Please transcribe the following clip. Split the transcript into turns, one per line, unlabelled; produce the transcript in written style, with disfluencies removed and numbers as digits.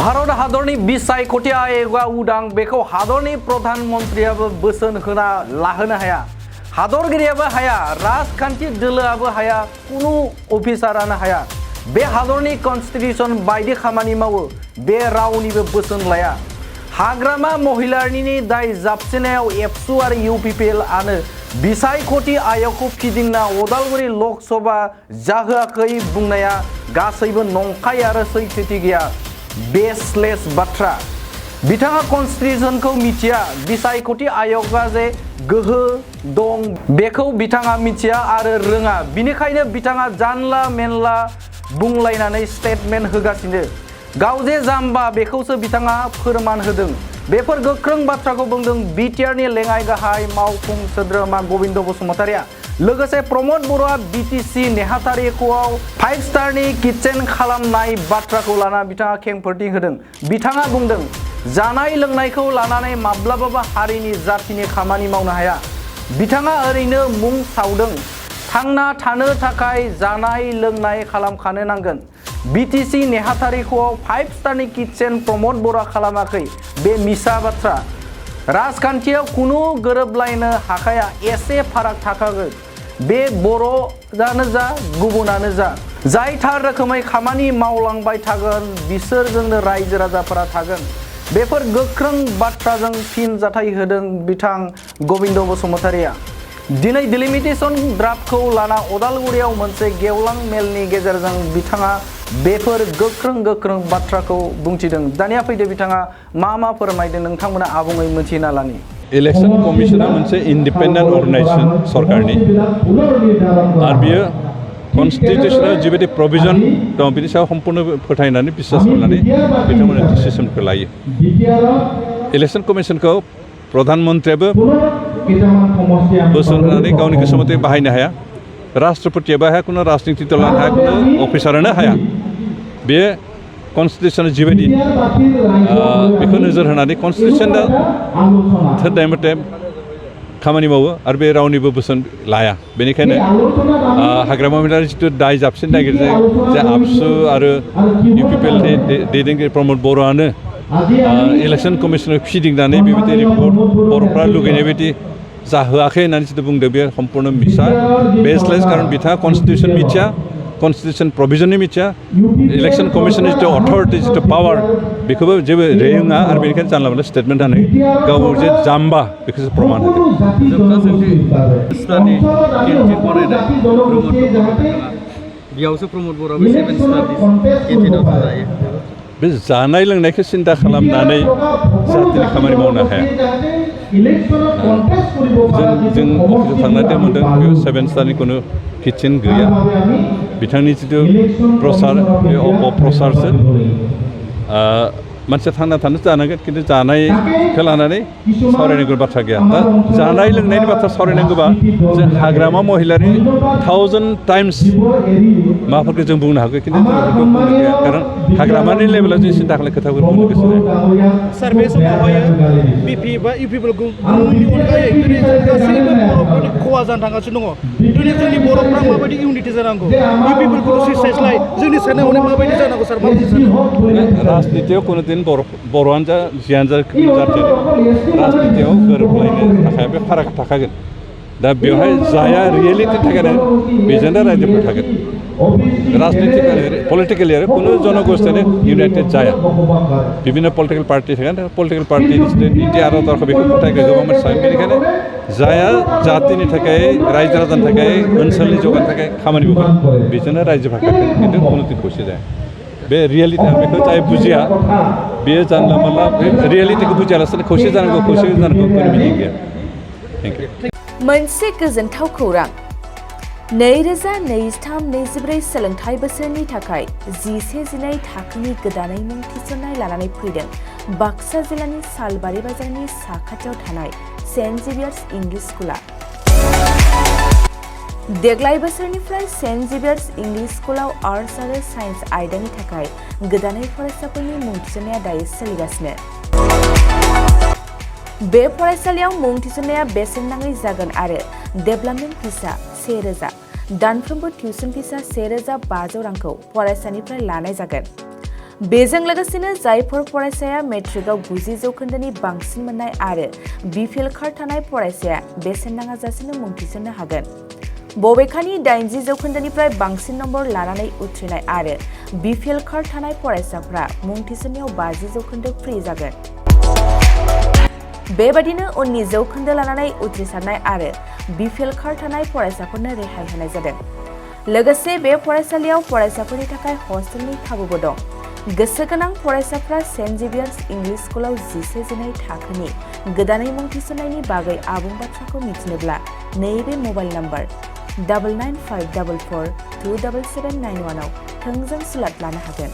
भारत हादरनि बिसायख'थि आयगआ उदां बेखौ हादरनि प्रधानमन्त्रियाबो बोसोन होना लाहोनो हाया हादरगिरियाबो हाया राजखान्थि दोलोआबो हाया कुनु अफिसारानो हाया बे हादरनि कन्स्टिटिउसन बायदि खामानि मावो बे रावनिबो बोसोन लाया हाग्रामा महिलारिनि दाय जाबसिनायाव एबसु आरो इउपिपिएल आनो बिसायख'थि आयगखौ फिदिंना उदालगुरि लकसभा जाहोआखै बुंनाया गासैबो नंखाय आरो सैथोथि गैया बेसलेस बाथ्रा बिथाङा कन्स्टिटिउसनखौ मिथिया बिसायख'थि आयगआ जे गोहो दं बेखौ बिथाङा मिथिया आरो रोङा बिनिखायनो बिथाङा जानला मेनला बुंलायनानै स्टेटमेन्ट होगासिनो गाव जे जाम्बा बेखौसो बिथाङा फोरमान होदों बेफोर गोख्रों बाथ्राखौ बुंदों बिटिआरनि लेङाइ गाहाय मावफुं सोद्रोमा गबिन्द बसुमतारिया लोगोसे प्रमद बर'आ बिटिसि नेहाथारिखौआव 5 स्टारनि किचेन खालामनाय बाथ्राखौ लाना बिथाङा खेंफोरथि होदों बिथाङा बुंदों जानाय लोंनायखौ लानानै माब्लाबाबो हारिनि जातिनि खामानि मावनो हाया बिथाङा ओरैनो मुं सावदों थांना थानो थाखाय जानाय लोंनाय खालामखानो नांगोन बिटिसि नेहाथारिखौआव 5 स्टारनि किचेन प्रमद बर'आ खालामाखै बे मिसा बाथ्रा राजखान्थियाव कुनु गोरोबलायनो हाखाया एसे फाराग थाखागोन बे बर'आनो जा गुबुनानो जा जाय थार रोखोमै खामानि मावलांबाय थागोन बिसोरजोंनो रायजो राजाफोरा थागोन बेफोर गोख्रों बाथ्राजों फिनजाथाय होदों बिथां गबिन्द बसुमतारिया दिनै डिलिमिटेसन ड्राफ्टखौ लाना उदालगुरियाव मोनसे गेवलां मेलनि गेजेरजों बिथाङा बेफोर गोख्रों बाथ्राखौ बुंथिदों दानिया फैदो बिथाङा मा फोरमायदों नोंथांमोना आबुङै मिथिना लानि
इलेक्शन कमिशना मोनसे इंडिपेंडेंट अर्गेनाइजेशन सरकारनि आरो बियो कन्स्टिट्यूशनाव जिबायदि प्रोविजन दं बिनि सायाव सम्पूर्ण फोथायनानै बिश्वास खालामनानै बिथांमोना डिसिजनखौ लायो इलेक्शन कमिशनखौ प्रधानमन्त्रियाबो बोसोन होनानै गावनि गोसो मथे बाहायनो हाया राष्ट्रपतियाबो हाया कुनु राजनीति दल हाया कुनु अफिसारानो हाया बे कन्स्टिट्यूशना जिबायदि बेखौ नोजोर होनानै कन्स्टिट्यूशना थोननाय मथे खामानि मावो आरो बे रावनिबो बोसोन लाया बेनिखायनो हाग्रामा महिलारि जिथु दाय जाबसिन नागिरनाय जे आबसु आरो इउपिपिएलनि दैदेनगिरि प्रमद बर'आनो इलेक्शन कमिशनाव फिदिंनानै बेबायदि रिपर्ट बर'फ्रा लुगैनाय बायदि जाहोआखै होननानै जिथु बुंदों बे सम्पूर्ण मिसा बेसलेस कारण बिथाङा कन्स्टिट्यूशन मिथिया कन्स्टिट्यूशन प्रोविजननि मिथिया इलेक्शन कमिशननि जिथु अथरिटि जिथु पावार बेखौबो जेबो रोङा आरो बेनिखायनो जानला मोनला स्टेटमेन्ट होनानै गाव जे जाम्बा बेखौसो प्रमान होदों
बेयावसो प्रमद बर'आबो 7 स्टारनि केन्टिनाव जायो
बे जानाय लोंनायखौ सिन्था खालामनानै जातिनि खामानि मावनो हाया जों अफिसाव थांनानै मोन्दों बेयाव 7 स्टारनि खुनु किचेन गैया बिथांनि जिथु प्रसार बे अपप्रसारसो मानसिया थांना थानो जानांगोन खिन्थु जानायखौ लानानै सावरायनांगौ बाथ्रा गैया दा जानाय लोंनायनि बाथ्रा सावरायनांगौबा जों हाग्रामा महिलारि 1000 टाइम्स माबाफोरखौ जों बुंनो हागौ खिन्थु जों बेफोरखौ बुंनो गैया खारन हाग्रामानि लेभेलाव जों सिन्था खालामनाय खोथाफोर बुंनो गोसो जाया
सार बे समावहाय बिपि बा इउपिपिएलखौ मुंनि अनगायै दिनै गासैबो बर'फोरनि खहा जानो थांगासिनो दङ दिनै जोंनि बर'फ्रा माबायदि इउनिटि जानांगौ इउपिपिएलखौ सुइसाइडलाय जोंनि साननाय हनाय माबायदि जानांगौ सार माबायदि सानो
राजनितियाव कुनु दिन बर'आनो जा जियानो जा जातियानो राजनितियाव गोरोबलायनो थाखाय बे फाराग थाखागोन दा बेवहाय जाया रियेलिटि थागोन बेजोंनो रायजोफोर थागोन राजनितिक पलिटिकेलि आरो कुनु जनगोष्ठीयानो इउनाइटेड जाया बिभिन्न पलिटिकल पार्टी थागोन पलिटिकल पार्टीनि नीति आरो दरखौ बेखौ फोथायग्रा गोबां मानसि थागोन बेनिखायनो जाया जातिनि थाखाय रायजो राजानि थाखाय ओनसोलनि जौगानो थाखाय खामानि मावगोन बेजोंनो रायजोफोरा थागोन खिन्थु कुनु दिन खौसे जाया बे रियेलिटि बेखौ जाय बुजिया बेयो जानला मोनला बे रियेलिटिखौ बुजियालासेनो खौसे जानांगौ कुनु मिनिं गैया थेंक इउ
मोनसे गोजोनथाव खौरां 2023-24 सोलोंथाइ बोसोरनि थाखाय 11-12 थाखोनि गोदानै मुं थिसननाय लानानै फैदों बाक्सा जिल्लानि सालबारि बाजारनि साखाथियाव थानाय सेन्ट जेभियार्स इंलिश स्कुला देग्लाय बोसोरनिफ्राय सेन्ट जेभियार्स इंलिश स्कुलाव आर्ट्स आरो साइन्स आयदानि थाखाय गोदानै फरायसाफोरनि मुं थिसननाया दायो सोलिगासिनो बे फरायसालियाव मुं थिसननाया बेसेन नाङै जागोन आरो डेभेलपमेन्ट फिसा 1000 दानफ्रोमबो टिउसन फिसा 1500 रांखौ फरायसानिफ्राय लानाय जागोन बेजों लोगोसेनो जायफोर फरायसाया मेट्रिकआव 90 जौखोन्दोनि बांसिन मोननाय आरो बिपिएल कार्ड थानाय फरायसाया बेसेन नाङाजासेनो मुं थिसननो हागोन। बबेखानि 80 जौखोन्दोनिफ्राय बांसिन नम्बर लानानै उथ्रिनाय आरो बिपिएल कार्ड थानाय फरायसाफ्रा मुं थिसननायाव 50 जौखोन्दो फ्रि जागोन। बेबादिनो उननि जौखोन्दो लानानै उथ्रिसारनाय आरो बिपिएल कार्ड थानाय फरायसाफोरनो रेहाय होनाय जादों। लोगोसे बे फरायसालियाव फरायसाफोरनि थाखाय हस्टेलनि खाबुबो दं। गोसो गोनां फरायसाफ्रा सेन्ट जेभियार्स इंलिश स्कुलाव 11 थाखोनि गोदानै मुं थिसननायनि बागै आबुं बाथ्राखौ मिथिनोब्ला नैबे मबाइल नम्बर 9954427791 आव थोंजों सुलाद लानो हागोन।